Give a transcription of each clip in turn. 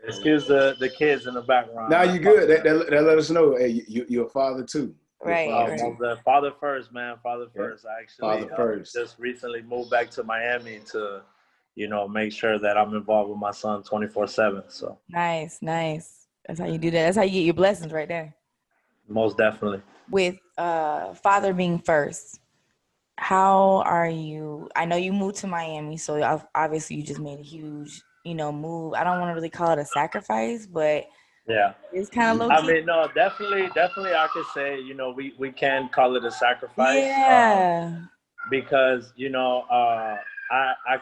Excuse the kids in the background. Now you good. That let us know. Hey, you're a father too. Right. The father first, man. Father first. I actually father first. Just recently moved back to Miami to, make sure that I'm involved with my son 24/7. So nice. That's how you do that. That's how you get your blessings right there. Most definitely. With father being first, how are you? I know you moved to Miami, so obviously you just made a huge, move. I don't want to really call it a sacrifice, but yeah, it's kind of low key. I mean, no, definitely, I could say, we can call it a sacrifice. Yeah. Because I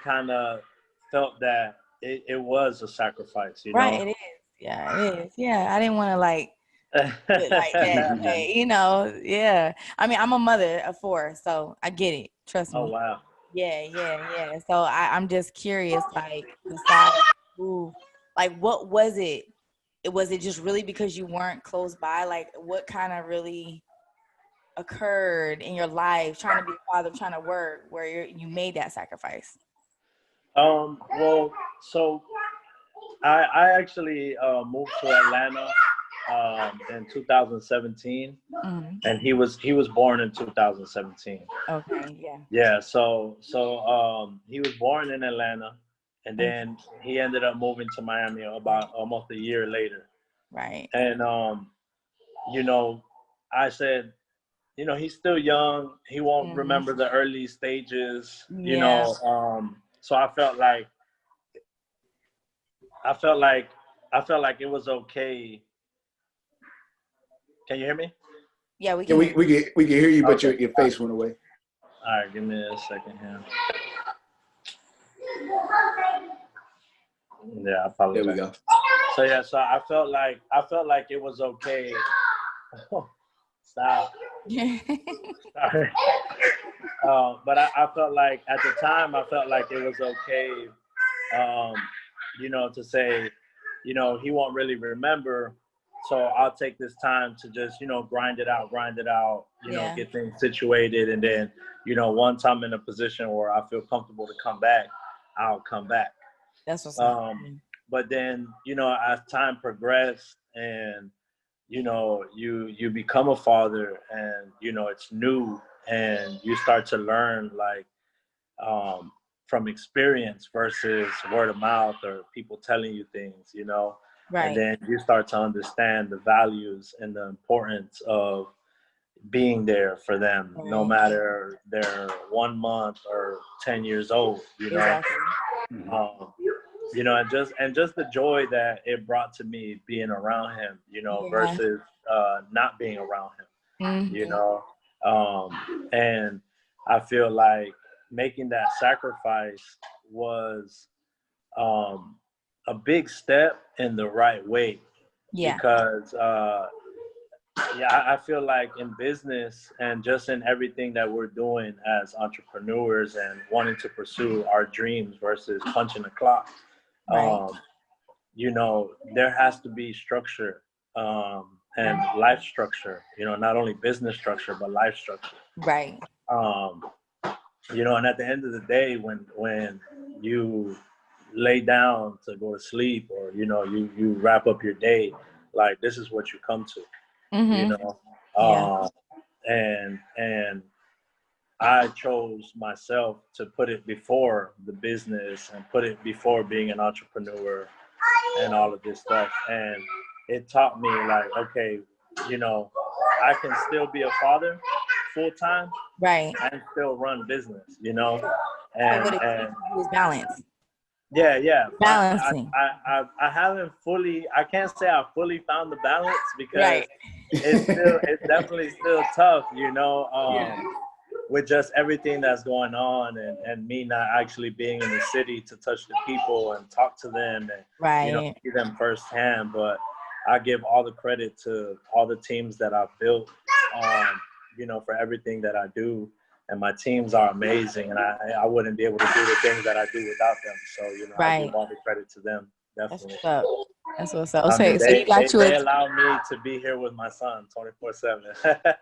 kind of felt that it was a sacrifice. Right, it is. Yeah, it is. Yeah, I didn't want to like that. Hey, yeah. I mean, I'm a mother of 4, so I get it. Trust me. Oh wow. Yeah. So I'm just curious, like, besides move, like, what was it? Was it just really because you weren't close by? Like, what kind of really occurred in your life trying to be a father, trying to work, where you made that sacrifice? Well, so I actually moved to Atlanta in 2017, and he was born in 2017. Okay, yeah. Yeah, so he was born in Atlanta, and then he ended up moving to Miami about almost a year later. Right. And I said, he's still young. He won't remember the early stages, so I felt like it was okay. Can you hear me? Yeah, we can. We can hear you, but your face went away. All right, give me a second here. Yeah, I apologize. There we go. So I felt like it was okay. Stop. Sorry. But I felt like at the time it was okay, to say, he won't really remember. So I'll take this time to just, grind it out, get things situated. And then, once I'm in a position where I feel comfortable to come back, I'll come back. That's what's up. But then, as time progressed and, you become a father and, it's new and you start to learn from experience versus word of mouth or people telling you things, Right. And then you start to understand the values and the importance of being there for them, no matter they're 1 month or 10 years old, Exactly. And just the joy that it brought to me being around him, versus not being around him, and I feel like making that sacrifice was a big step in the right way. Yeah. Because I feel like in business and just in everything that we're doing as entrepreneurs and wanting to pursue our dreams versus punching the clock, right. There has to be structure and life structure, not only business structure, but life structure. Right. And at the end of the day, when you lay down to go to sleep or, you wrap up your day, like this is what you come to, and I chose myself to put it before the business and put it before being an entrepreneur and all of this stuff. And it taught me like, okay, I can still be a father full time, right, and still run business, and it was balance. Yeah. Balancing. I haven't fully. I can't say I fully found the balance because it's definitely still tough, with just everything that's going on and me not actually being in the city to touch the people and talk to them and see them firsthand. But I give all the credit to all the teams that I've built, for everything that I do. And my teams are amazing, and I wouldn't be able to do the things that I do without them. So, I give all the credit to them, definitely. That's what's up. Okay, so you got they allow me to be here with my son 24/7.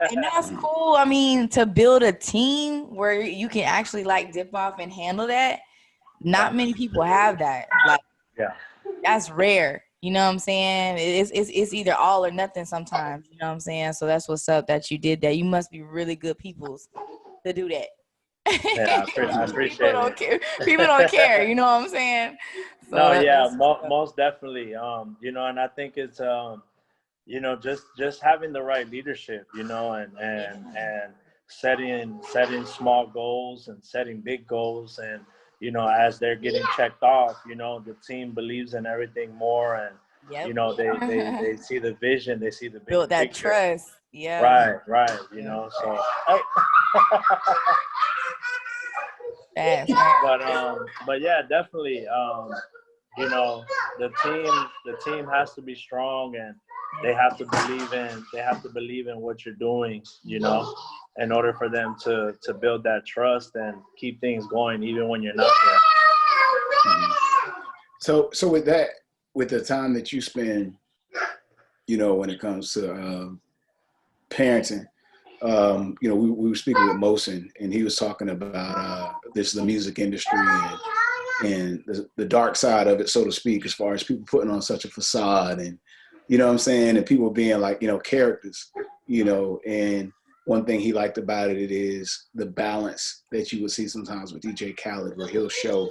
And that's cool. I mean, to build a team where you can actually like dip off and handle that, not many people have that. Like, that's rare. You know what I'm saying? It's either all or nothing sometimes. You know what I'm saying? So that's what's up that you did that. You must be really good peoples to do that. Yeah, I appreciate People don't it. care. People don't care. You know what I'm saying? So No, yeah, most definitely. You know, and I think it's you know, just having the right leadership, you know, and setting small goals and setting big goals, and you know, as they're getting checked off, you know, the team believes in everything more, and you know, they see the vision, they see the big build that picture. trust. Yeah. Right. You know, so. But yeah, definitely. You know, the team has to be strong, and they have to believe in what you're doing, you know, in order for them to build that trust and keep things going even when you're not there. So with that, with the time that you spend, you know, when it comes to parenting, you know, we were speaking with Mosin, and he was talking about the music industry and the dark side of it, so to speak, as far as people putting on such a facade, and you know what I'm saying, and people being like, you know, characters, you know. And one thing he liked about it is the balance that you would see sometimes with DJ Khaled, where he'll show,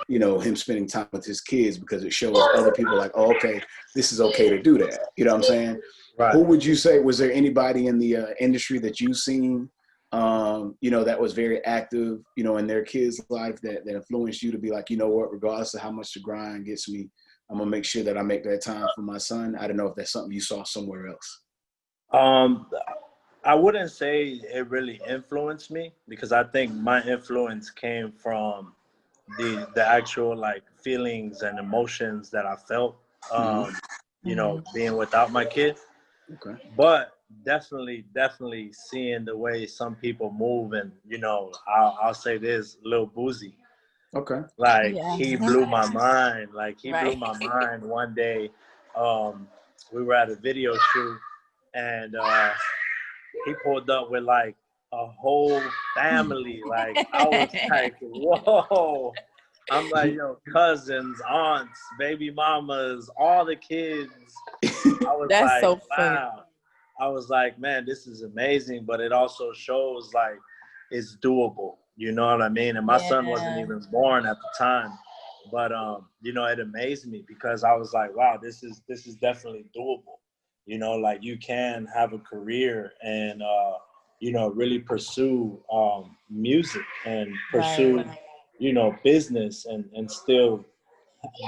you know, him spending time with his kids, because it shows other people like, oh, okay, this is okay to do that. You know what I'm saying? Right. Who would you say, was there anybody in the industry that you've seen, you know, that was very active, you know, in their kids' life that influenced you to be like, you know what, regardless of how much the grind gets me, I'm gonna make sure that I make that time for my son? I don't know if that's something you saw somewhere else. I wouldn't say it really influenced me, because I think my influence came from the actual like feelings and emotions that I felt, you know, being without my kid. Okay. But definitely seeing the way some people move, and you know, I'll say this, Lil Boozy. Okay. Like he blew my mind. Like he blew my mind one day. We were at a video shoot, and he pulled up with like a whole family. Like I was like, whoa. I'm like, yo, cousins, aunts, baby mamas, all the kids. I was That's like, so funny. wow. I was like, man, this is amazing, but it also shows like it's doable. You know what I mean? And my son wasn't even born at the time, but you know, it amazed me, because I was like, wow, this is definitely doable. You know, like you can have a career and you know, really pursue music and pursue you know, business, and still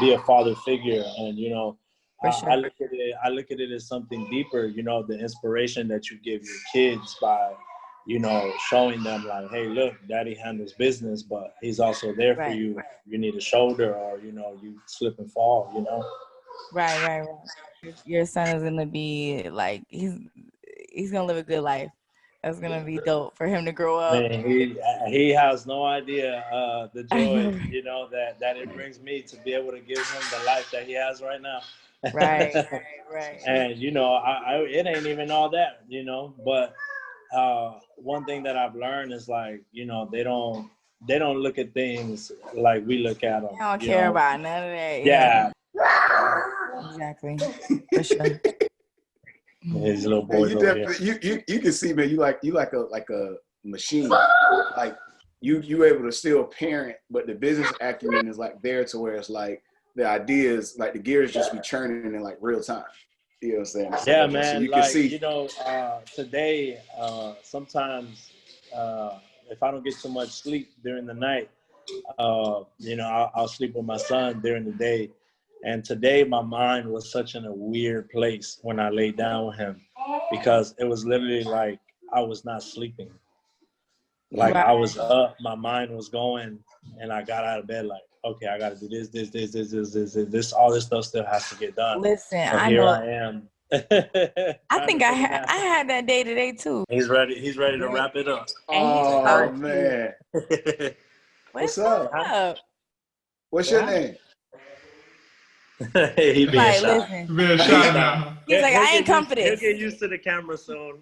be a father figure. And you know, I look at it as something deeper. You know, the inspiration that you give your kids by, you know, showing them like, hey, look, daddy handles business, but he's also there for you. You need a shoulder, or you know, you slip and fall. You know. Right. Your son is gonna be like, he's gonna live a good life. That's gonna be dope for him to grow up. Man, he has no idea the joy, you know, that it brings me to be able to give him the life that he has right now. Right. And you know, it ain't even all that, you know. But one thing that I've learned is like, you know, they don't look at things like we look at them. I don't care about none of that. Yeah. Exactly. For sure. His little boys over here. You can see, man, you like a machine. Like you able to still parent, but the business acumen is like there to where it's like the ideas, like the gears just be churning in like real time. You know what I'm saying? So yeah, like, man. So you like, can see. You know, today, sometimes if I don't get too much sleep during the night, you know, I'll sleep with my son during the day. And today my mind was such in a weird place when I laid down with him, because it was literally like I was not sleeping. Like I was up, my mind was going, and I got out of bed like, okay, I got to do this. All this stuff still has to get done. Listen, and I here know. I am. I think I had that day today too. He's ready to wrap it up. Oh man. What's up? What's your name? He being like, shy. Listen. Being shy now. He's like, I ain't come for this. He'll get used to the camera soon.